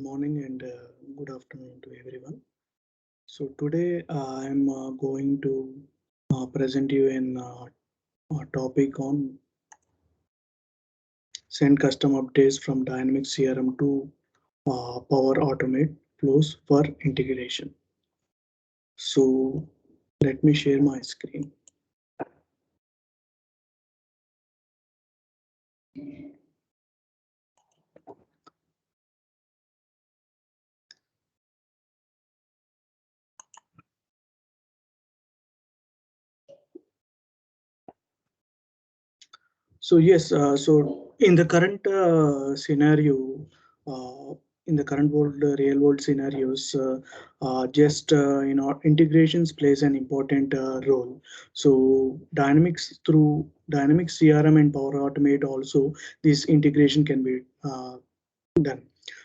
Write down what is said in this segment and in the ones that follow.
Good morning and good afternoon to everyone. So today I'm going to present you a topic on send custom updates from Dynamics CRM to Power Automate flows for integration. So let me share my screen. So yes, so in the current scenario, uh, in the current world, real world scenarios, just integrations plays an important role. So Dynamics through Dynamics CRM and Power Automate also this integration can be done.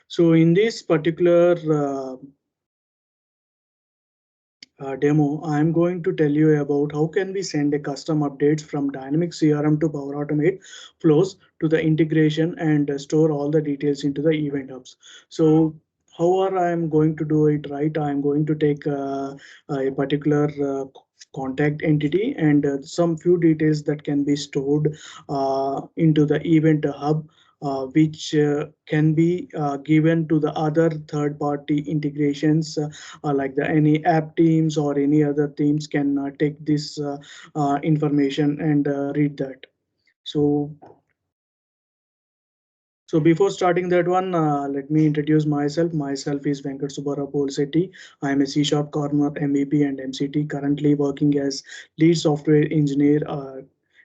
So in this particular demo, I'm going to tell you about how can we send a custom updates from Dynamics CRM to Power Automate flows to the integration and store all the details into the event hubs. So how are I am going to do it right? I'm going to take a particular contact entity and some few details that can be stored into the event hub, which can be given to the other third-party integrations, like the any app teams or any other teams can take this information and read that. So, so before starting that one, let me introduce myself. Myself is Venkat Subbarao Polsetti. I am a C Sharp Corner MVP and MCT, currently working as lead software engineer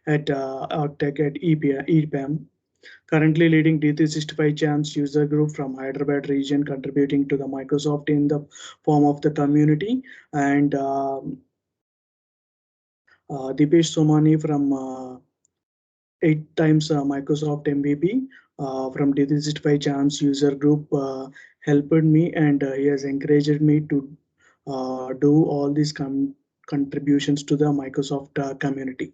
at Arctech at EPAM. Currently leading D365 Champs user group from Hyderabad region, contributing to the Microsoft in the form of the community, and Dipesh Somani from 8 times Microsoft MVP from D365 Champs user group helped me, and he has encouraged me to do all these contributions to the Microsoft community.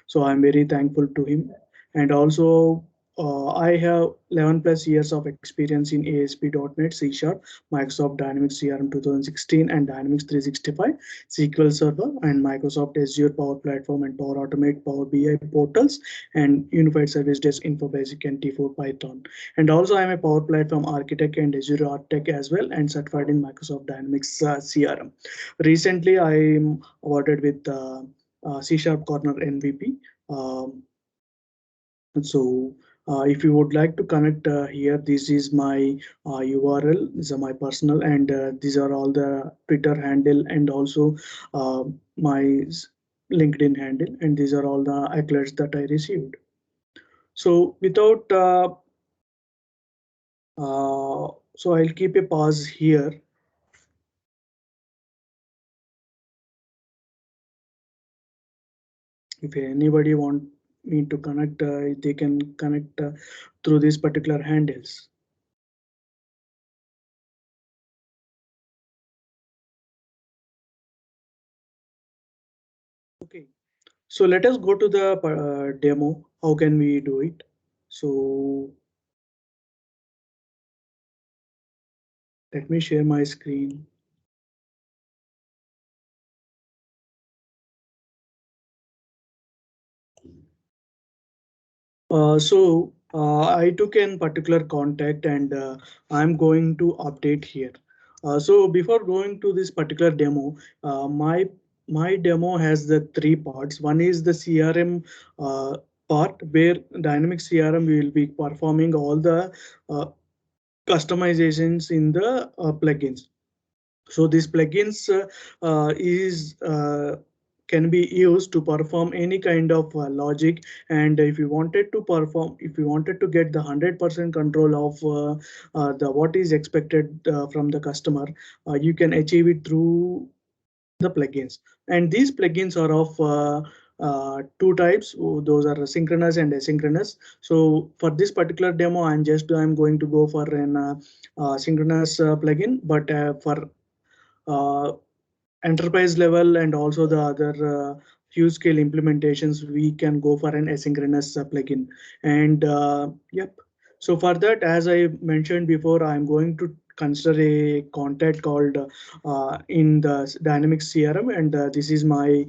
So I'm very thankful to him. And also I have 11 plus years of experience in ASP.NET, C Sharp, Microsoft Dynamics CRM 2016 and Dynamics 365, SQL Server and Microsoft Azure Power Platform and Power Automate, Power BI portals, and Unified Service Desk, Info Basic, and T4 Python. And also I'm a Power Platform architect and Azure Architect as well, and certified in Microsoft Dynamics CRM. Recently, I'm awarded with C Sharp Corner MVP. Um, so if you would like to connect here, this is my URL. These are my personal, and these are all the Twitter handle and also my LinkedIn handle, and these are all the accolades that I received. So without so I'll keep a pause here. If anybody want me to connect, they can connect through these particular handles. Okay, so let us go to the demo. How can we do it? So let me share my screen. I took in particular contact and I'm going to update here. So before going to this particular demo, my demo has the three parts. One is the CRM part where Dynamics CRM will be performing all the uh, customizations in the plugins. So these plugins is can be used to perform any kind of logic, and if you wanted to perform, if you wanted to get the 100% control of the what is expected from the customer, you can achieve it through the plugins. And these plugins are of two types. Those are synchronous and asynchronous. So for this particular demo, I'm going to go for an synchronous plugin, but for uh, enterprise level and also the other few scale implementations, we can go for an asynchronous plugin. And yep. So for that, as I mentioned before, I'm going to consider a contact called in the Dynamics CRM, and this is my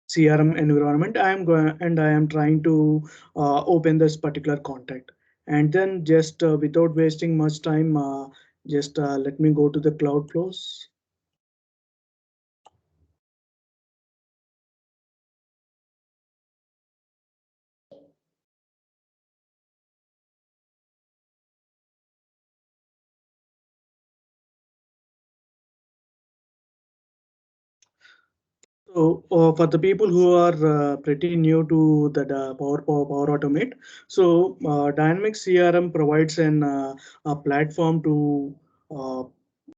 CRM environment. I am going and I am trying to open this particular contact, and then just without wasting much time, just let me go to the cloud flows. So for the people who are pretty new to the Power Automate, so Dynamics CRM provides a platform to uh,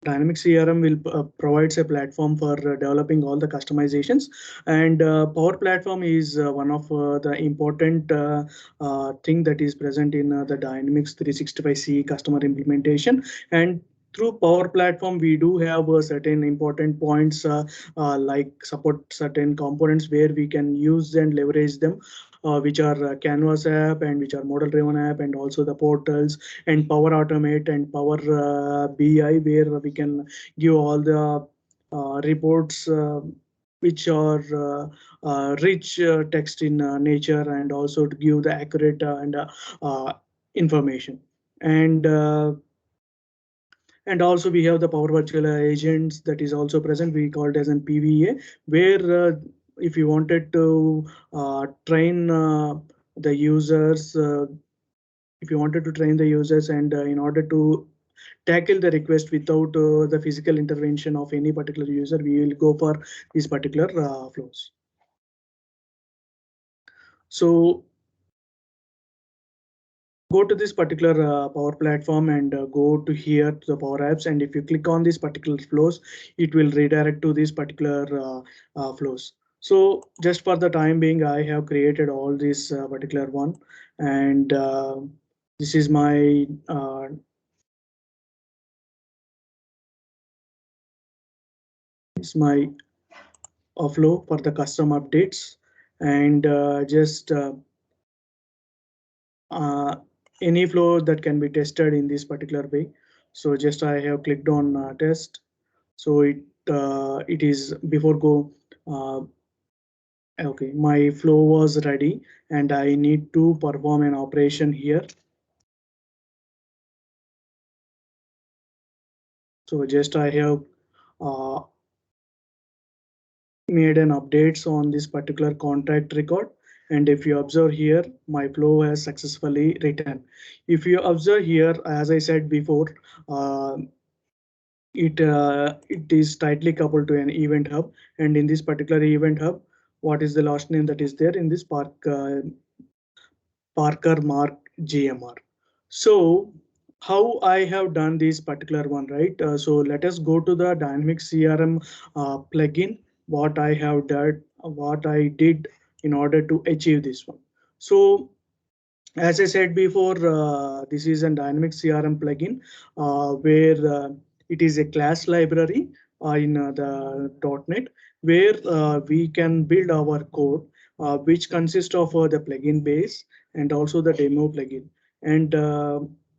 Dynamics CRM will provides a platform for developing all the customizations, and Power Platform is one of the important thing that is present in the Dynamics 365 CE customer implementation. And through Power Platform, we do have certain important points like support certain components where we can use and leverage them, which are Canvas app and which are model driven app, and also the portals and Power Automate and Power BI, where we can give all the reports which are rich text in nature, and also to give the accurate uh, information. And also we have the Power Virtual Agents that is also present. We call it as an PVA, where if you wanted to train the users, if you wanted to train the users, and in order to tackle the request without the physical intervention of any particular user, we will go for these particular flows. So go to this particular Power Platform and go to here to the Power Apps. And if you click on these particular flows, it will redirect to these particular flows. So just for the time being, I have created all this particular one, and this is my flow for the custom updates, and just uh, any flow that can be tested in this particular way. So just I have clicked on test. So it is before go. Okay, my flow was ready, and I need to perform an operation here. So just I have uh, made an updates on this particular contract record. And if you observe here, my flow has successfully written. If you observe here, as I said before, uh, it is tightly coupled to an event hub, and in this particular event hub, what is the last name that is there in this Parker Mark GMR. So how I have done this particular one, right? So let us go to the Dynamic CRM plugin. What I did in order to achieve this one. So as I said before, this is a Dynamic CRM plugin where it is a class library in the .NET, where we can build our code, which consists of the plugin base and also the demo plugin. And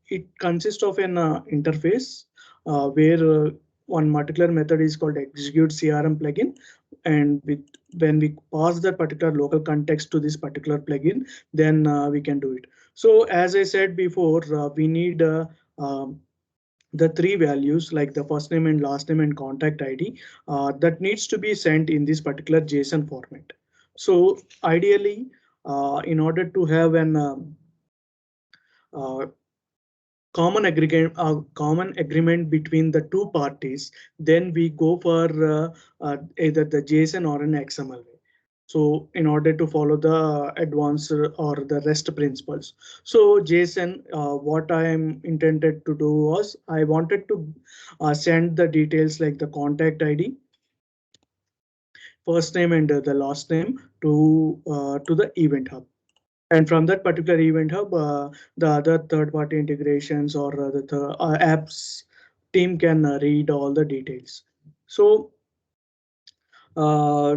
it consists of an interface where one particular method is called execute CRM plugin, and when we pass that particular local context to this particular plugin, then we can do it. So as I said before, we need the three values like the first name and last name and contact ID that needs to be sent in this particular JSON format. So ideally, in order to have an uh, common agreement between the two parties, then we go for either the JSON or an XML way. So in order to follow the advanced or the REST principles. So JSON, what I am intended to do was I wanted to send the details like the contact ID, first name and the last name to the event hub. And from that particular event hub, the other third-party integrations or the apps team can read all the details. So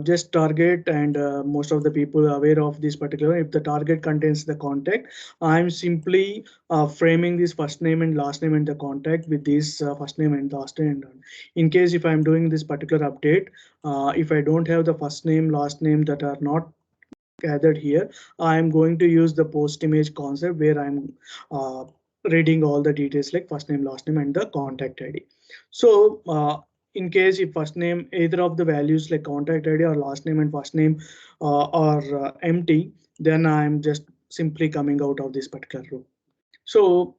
just target, and most of the people are aware of this particular. If the target contains the contact, I'm simply framing this first name and last name and the contact with this first name and last name. And in case if I'm doing this particular update, if I don't have the first name, last name that are not gathered here, I'm going to use the post image concept where I'm reading all the details like first name, last name, and the contact ID. So in case if first name, either of the values like contact ID or last name and first name are empty, then I'm just simply coming out of this particular row. So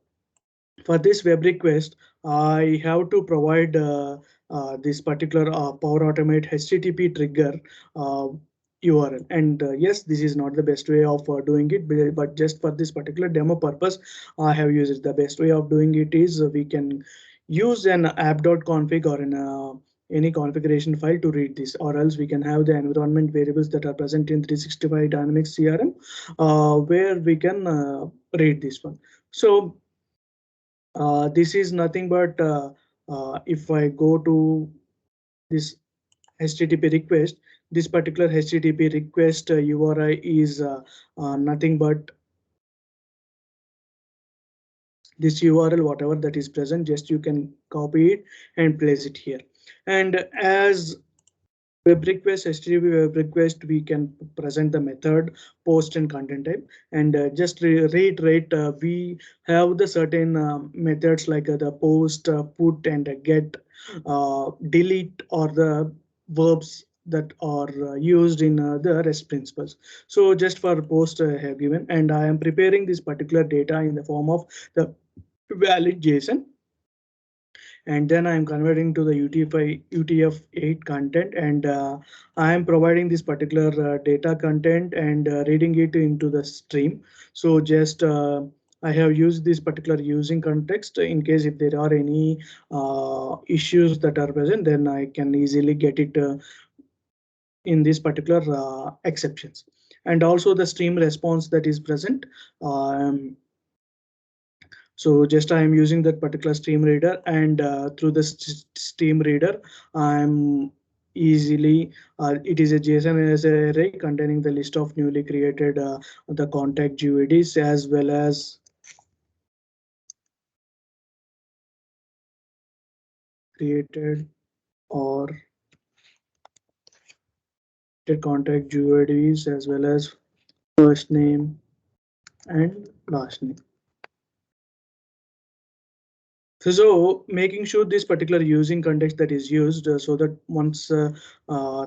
for this web request, I have to provide this particular Power Automate HTTP trigger URL. And yes, this is not the best way of doing it, but just for this particular demo purpose, I have used it. The best way of doing it is we can use an app.config or an any configuration file to read this, or else we can have the environment variables that are present in 365 Dynamics CRM where we can read this one. So this is nothing but if I go to this HTTP request, this particular HTTP request URI is nothing but this URL, whatever that is present, just you can copy it and place it here. And as web request, HTTP web request, we can present the method, post, and content type. And just reiterate, we have the certain methods like the post, put, and get, delete, or the verbs that are used in the REST principles. So just for post I have given, and I am preparing this particular data in the form of the valid JSON, and then I'm converting to the UTF-8 content, and I am providing this particular data content and reading it into the stream. So just I have used this particular using context in case if there are any issues that are present, then I can easily get it in these particular exceptions. And also the stream response that is present. So just I am using that particular stream reader, and through the stream reader, I'm easily it is a JSON as a array containing the list of newly created the contact GUIDs as well as created or contact GUIDs as well as first name and last name. So making sure this particular using context that is used so that once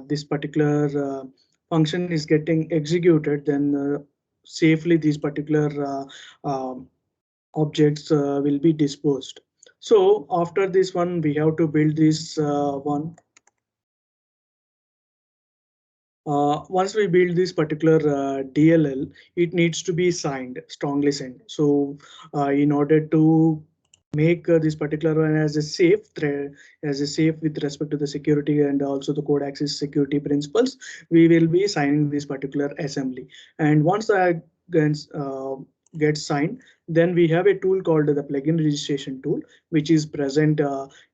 this particular function is getting executed, then safely these particular objects will be disposed. So after this one, we have to build this one. Once we build this particular DLL, it needs to be signed, strongly signed. So in order to make this particular one as a safe thread, as a safe with respect to the security and also the code access security principles, we will be signing this particular assembly. And once that gets signed, then we have a tool called the plugin registration tool, which is present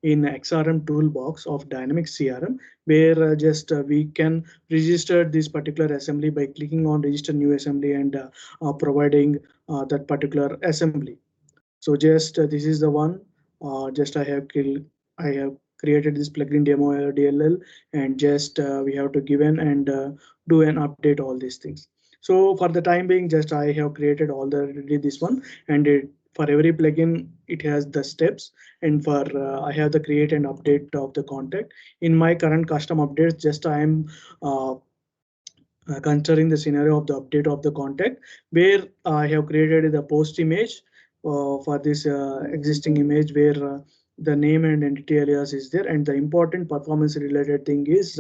in XRM toolbox of Dynamics CRM, where just we can register this particular assembly by clicking on register new assembly and providing that particular assembly. So just this is the one. Just I have created this plugin demo DLL, and just we have to give in and do an update all these things. So for the time being, just I have created all the this one, and for every plugin it has the steps, and for I have the create and update of the contact. In my current custom updates, just I am considering the scenario of the update of the contact, where I have created the post image for this existing image where the name and entity alias is there. And the important performance related thing is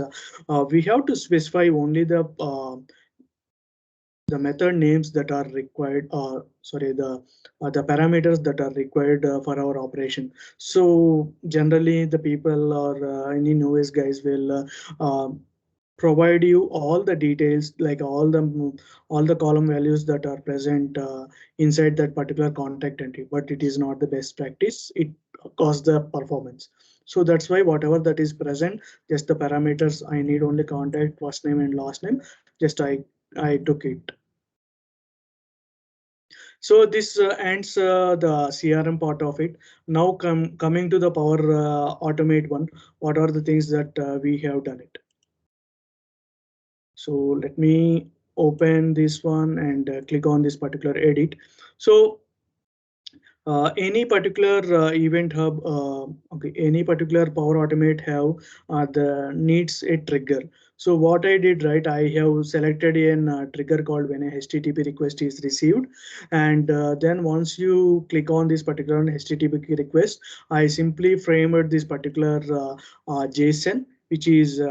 we have to specify only the method names that are required, sorry, the parameters that are required for our operation. So generally the people or any novice guys will provide you all the details, like all the column values that are present inside that particular contact entry, but it is not the best practice. It costs the performance. So that's why whatever that is present, just the parameters I need only contact, first name and last name, just I took it. So this ends the CRM part of it. Now coming to the Power Automate one, what are the things that we have done it? So let me open this one and click on this particular edit. So any particular event hub, okay, any particular Power Automate have the needs a trigger. So what I did, right, I have selected a trigger called when a HTTP request is received, and then once you click on this particular HTTP request, I simply framed this particular JSON, which is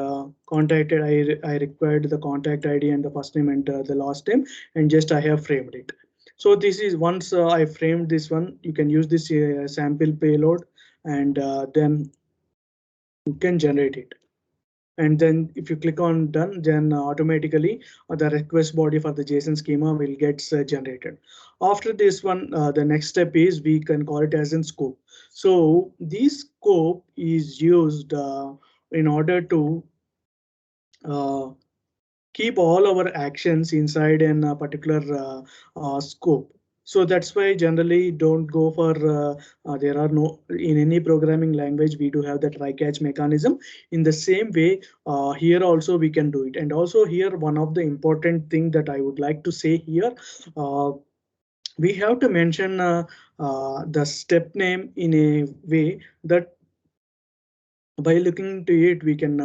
contacted. I required the contact ID and the first name and the last name, and just I have framed it. So this is once I framed this one, you can use this sample payload, and then you can generate it. And then if you click on done, then automatically the request body for the JSON schema will get generated. After this one, the next step is we can call it as in scope. So this scope is used in order to uh, keep all our actions inside a particular scope. So that's why generally don't go for there are no in any programming language we do have the try catch mechanism. In the same way, here also we can do it. And also here one of the important thing that I would like to say here, uh, we have to mention the step name in a way that by looking to it we can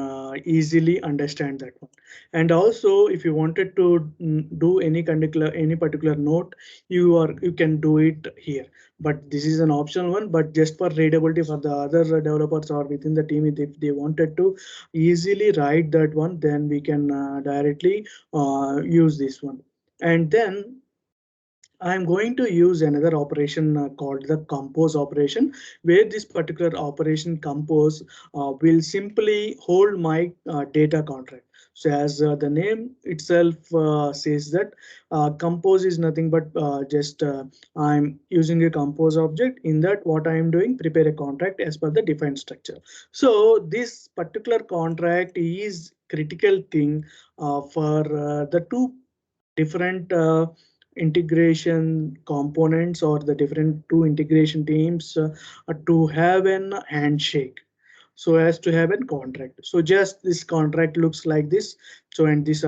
easily understand that one. And also if you wanted to do any particular note, you can do it here, but this is an optional one. But just for readability for the other developers or within the team, if they wanted to easily write that one, then we can directly use this one. And then I'm going to use another operation called the compose operation, where this particular operation compose will simply hold my data contract. So as the name itself says that compose is nothing but just I'm using a compose object. In that, what I am doing, prepare a contract as per the defined structure. So this particular contract is critical thing for the two different integration components or the different two integration teams to have an handshake, so as to have a contract. So just this contract looks like this. So and this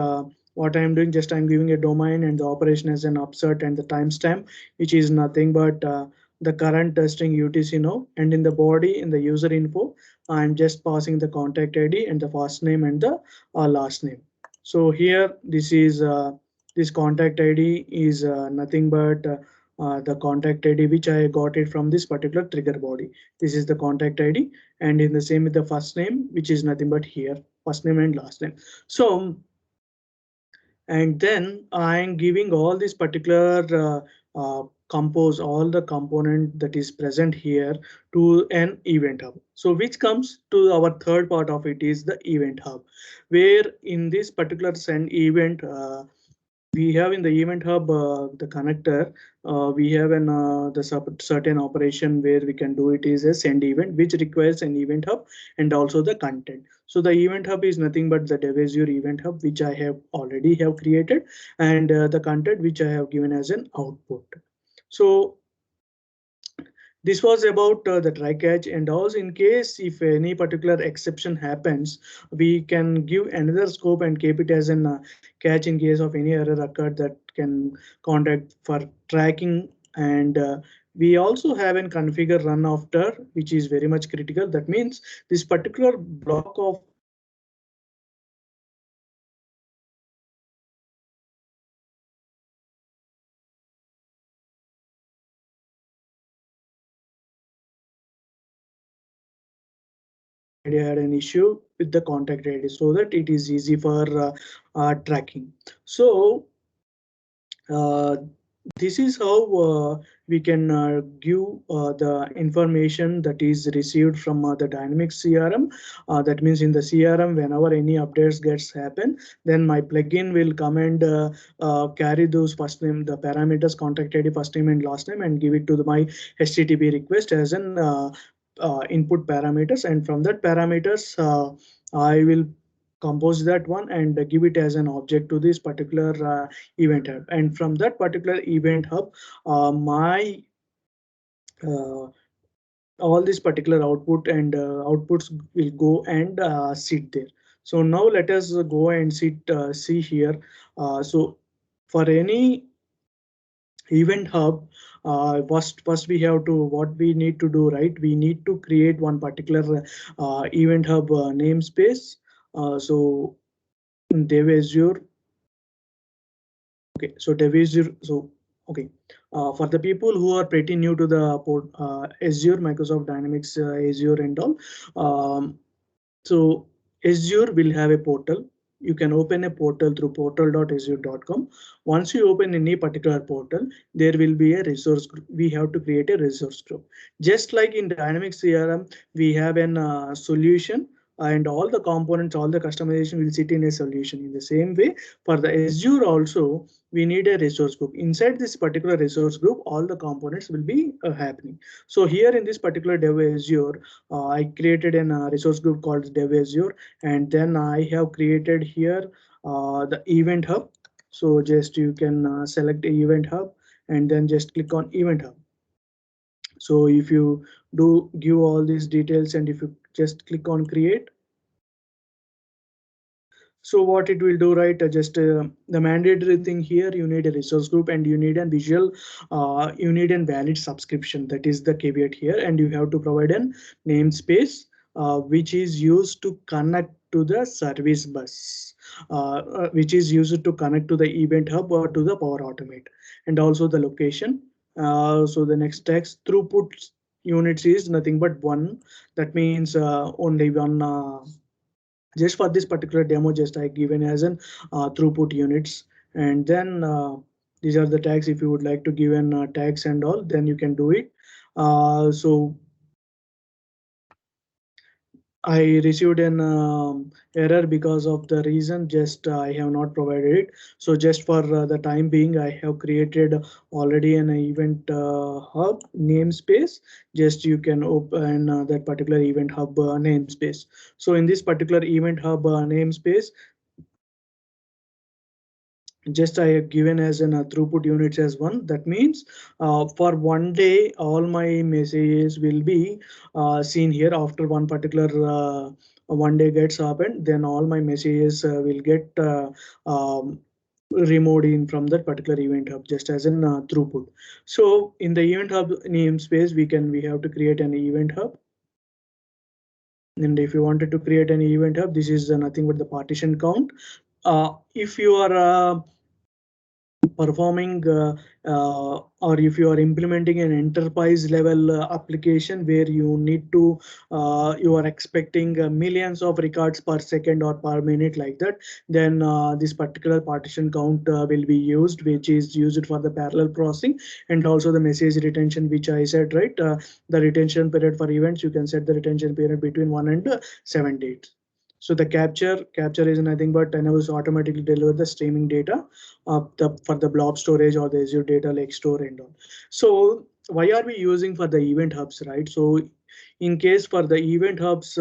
what I'm doing, just I'm giving a domain and the operation as an upsert and the timestamp, which is nothing but the current string UTC now, and in the body in the user info I'm just passing the contact ID and the first name and the last name. So here this is this contact ID is nothing but the contact ID which I got it from this particular trigger body. This is the contact ID, and in the same with the first name, which is nothing but here, first name and last name. So and then I'm giving all this particular compose all the component that is present here to an event hub. So which comes to our third part of it is the event hub, where in this particular send event we have in the event hub the connector. We have an the certain operation where we can do it is a send event, which requires an event hub and also the content. So the event hub is nothing but the Dev Azure event hub, which I have already have created, and the content which I have given as an output. So this was about the try catch, and also in case if any particular exception happens, we can give another scope and keep it as an catch in case of any error occurred that can contact for tracking. And we also have an configure run after, which is very much critical. That means this particular block of ID had an issue with the contact ID, so that it is easy for tracking. So uh, this is how we can give the information that is received from the dynamic CRM. That means in the CRM, whenever any updates gets happen, then my plugin will come and carry those first name, the parameters, contact ID, first name and last name, and give it to my HTTP request as an input parameters, and from that parameters I will compose that one and give it as an object to this particular event hub. And from that particular event hub, my all this particular output and outputs will go and sit there. So now let us go and see here. So for any event hub, first we have to, what we need to do, right? We need to create one particular event hub namespace. So dev azure. Okay, so dev azure. So okay, for the people who are pretty new to the Azure, Microsoft Dynamics, Azure and all, so Azure will have a portal. You can open a portal through portal.azure.com. Once you open any particular portal, there will be a resource group. We have to create a resource group. Just like in Dynamics CRM, we have an solution, and all the components, all the customization will sit in a solution. In the same way, for the Azure also, we need a resource group. Inside this particular resource group, all the components will be happening. So here in this particular Dev Azure, I created an resource group called Dev Azure, and then I have created here the event hub. So just you can select the event hub and then just click on event hub. So if you do give all these details and if you just click on create, so what it will do, right? Just the mandatory thing here, you need a resource group and you need a visual, you need a valid subscription. That is the caveat here, and you have to provide an namespace which is used to connect to the service bus, which is used to connect to the event hub or to the Power Automate, and also the location. So the next text throughput units is nothing but one. That means only one. Just for this particular demo, just I given as an throughput units, and then these are the tags. If you would like to give an tags and all, then you can do it. So I received an error because of the reason, just I have not provided it. So just for the time being, I have created already an event hub namespace. Just you can open that particular event hub namespace. So in this particular event hub namespace, just I have given as an throughput units as one. That means for one day, all my messages will be seen here. After one particular one day gets happened, then all my messages will get removed in from that particular event hub, just as an throughput. So in the event hub namespace, we have to create an event hub. And if you wanted to create an event hub, this is nothing but the partition count. If you are performing or if you are implementing an enterprise level application where you need to you are expecting millions of records per second or per minute like that, then this particular partition count will be used, which is used for the parallel processing, and also the message retention, which I said, right? The retention period for events, you can set the retention period between 1 and 7 days. So the capture is nothing but enables automatically deliver the streaming data for the blob storage or the Azure Data Lake Store and all. So why are we using for the event hubs, right? So in case for the event hubs,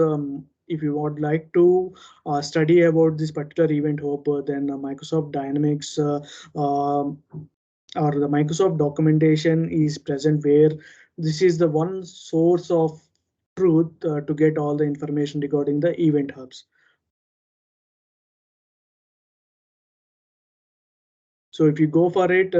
if you would like to study about this particular event hub, then Microsoft Dynamics or the Microsoft documentation is present, where this is the one source of truth to get all the information regarding the event hubs. So if you go for it,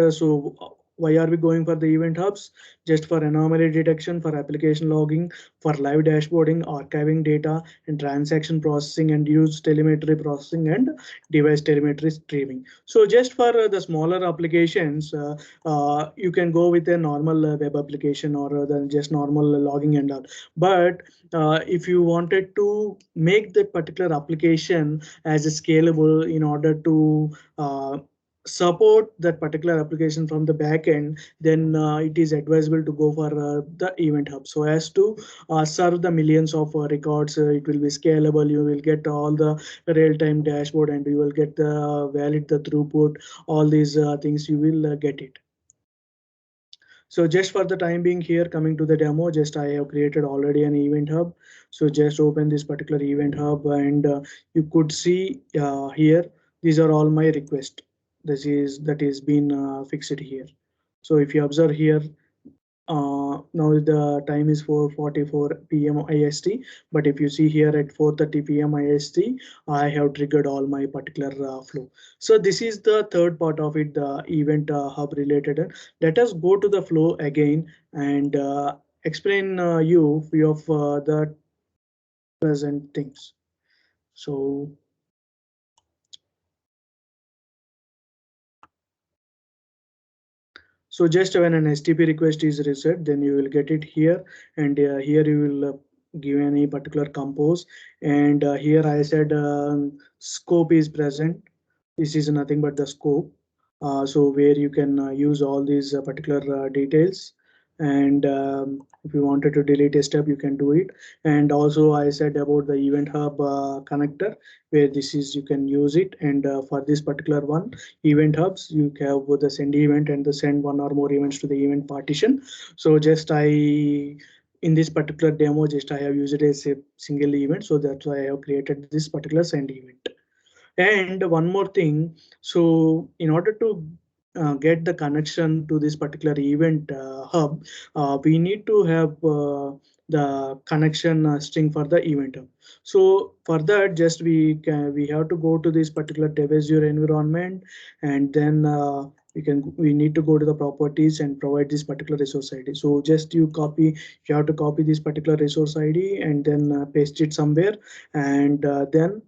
why are we going for the event hubs? Just for anomaly detection, for application logging, for live dashboarding, archiving data, and transaction processing, and use telemetry processing and device telemetry streaming. So just for the smaller applications, you can go with a normal web application or than just normal logging and all. But if you wanted to make that particular application as a scalable in order to support that particular application from the back end, then it is advisable to go for the event hub, so as to serve the millions of records. It will be scalable, you will get all the real-time dashboard, and you will get the valid the throughput, all these things you will get it. So just for the time being here, coming to the demo, just I have created already an event hub. So just open this particular event hub and you could see here, these are all my requests. That is been fixed here. So if you observe here, now the time is 4:44 p.m. IST, but if you see here at 4:30 p.m. IST, I have triggered all my particular flow. So this is the third part of it, the event hub related. Let us go to the flow again and explain you few of the present things. So So just when an HTTP request is reset, then you will get it here, and here you will give any particular compose. And here I said scope is present. This is nothing but the scope. So where you can use all these particular details. And if you wanted to delete a step, you can do it. And also I said about the event hub connector, where this is you can use it. And for this particular one, event hubs, you have both the send event and the send one or more events to the event partition. So just in this particular demo, just I have used it as a single event. So that's why I have created this particular send event. And one more thing, so in order to get the connection to this particular event hub, we need to have the connection string for the event hub. So for that, just we have to go to this particular dev Azure environment, and then we need to go to the properties and provide this particular resource ID. So just you have to copy this particular resource ID and then paste it somewhere, and then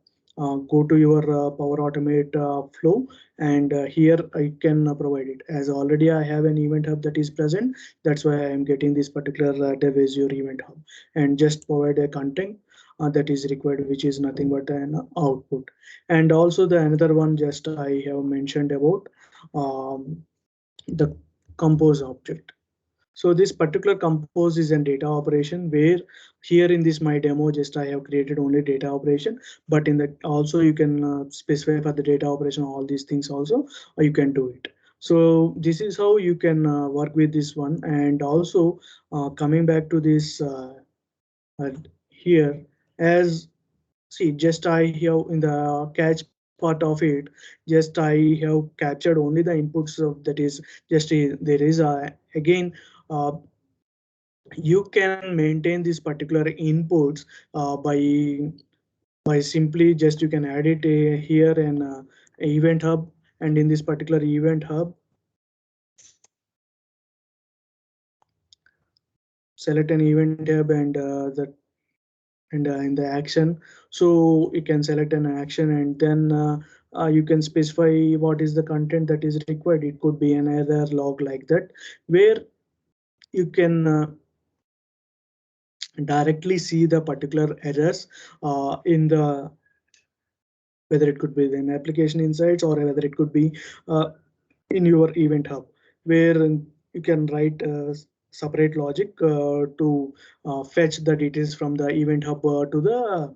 go to your Power Automate flow, and here I can provide it. As already I have an event hub that is present, that's why I am getting this particular Dev Azure event hub, and just provide a content that is required, which is nothing but an output. And also the another one just I have mentioned about the compose object. So this particular compose is a data operation, where here in this my demo, just I have created only data operation, but in that also you can specify for the data operation all these things also, or you can do it. So this is how you can work with this one. And also coming back to this uh, here, as see, just I have in the catch part of it, just I have captured only the inputs of that is just there is a again uh, you can maintain these particular inputs by simply just you can add it here in event hub, and in this particular event hub select an event hub and and in the action, so you can select an action, and then you can specify what is the content that is required. It could be another log like that, where you can directly see the particular errors in the, whether it could be in application insights or whether it could be uh, in your event hub, where you can write separate logic to fetch the details from the event hub to the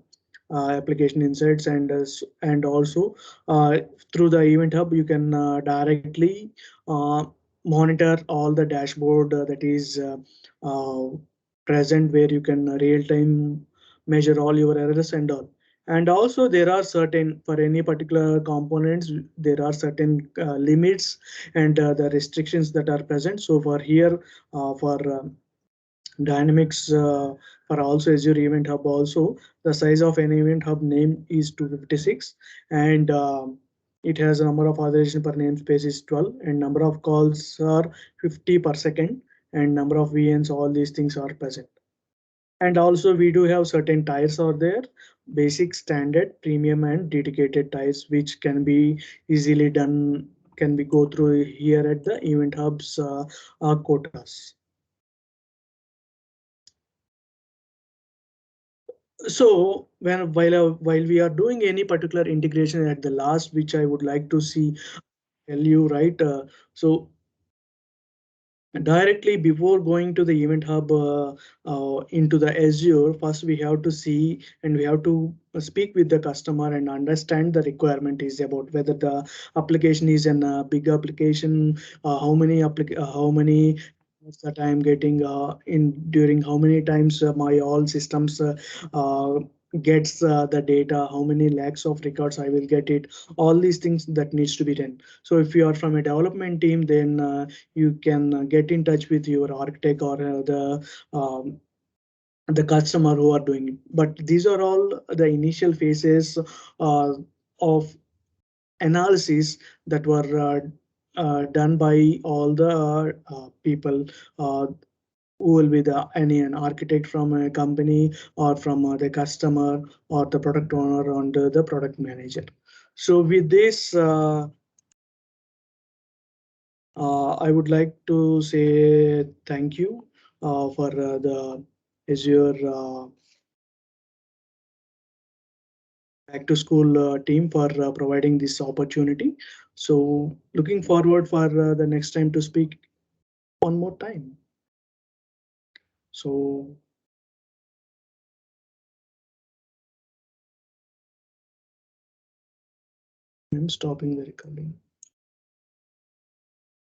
application insights. And also through the event hub you can directly uh, monitor all the dashboard that is uh, present, where you can real time measure all your errors and all. And also there are certain, for any particular components, there are certain limits and the restrictions that are present. So for here for Dynamics for also Azure Event Hub also, the size of an event hub name is 256, and it has a number of authorization per namespace is 12, and number of calls are 50 per second, and number of VNs, all these things are present. And also we do have certain tiers out there, basic, standard, premium, and dedicated tiers, which can be easily done, can be go through here at the event hubs quotas. So while we are doing any particular integration at the last, which I would like to see tell you, right? So directly before going to the event hub into the Azure, first we have to see and we have to speak with the customer and understand the requirement is about, whether the application is a big application, how many that I am getting in during how many times my all systems gets the data, how many lakhs of records I will get it, all these things that needs to be done. So if you are from a development team, then you can get in touch with your architect or the customer who are doing it. But these are all the initial phases of analysis that were done by all the people who will be the any an architect from a company or from the customer or the product owner under the product manager. So with this, I would like to say thank you for the Azure back to school team for providing this opportunity. So looking forward for the next time to speak one more time. So I'm stopping the recording.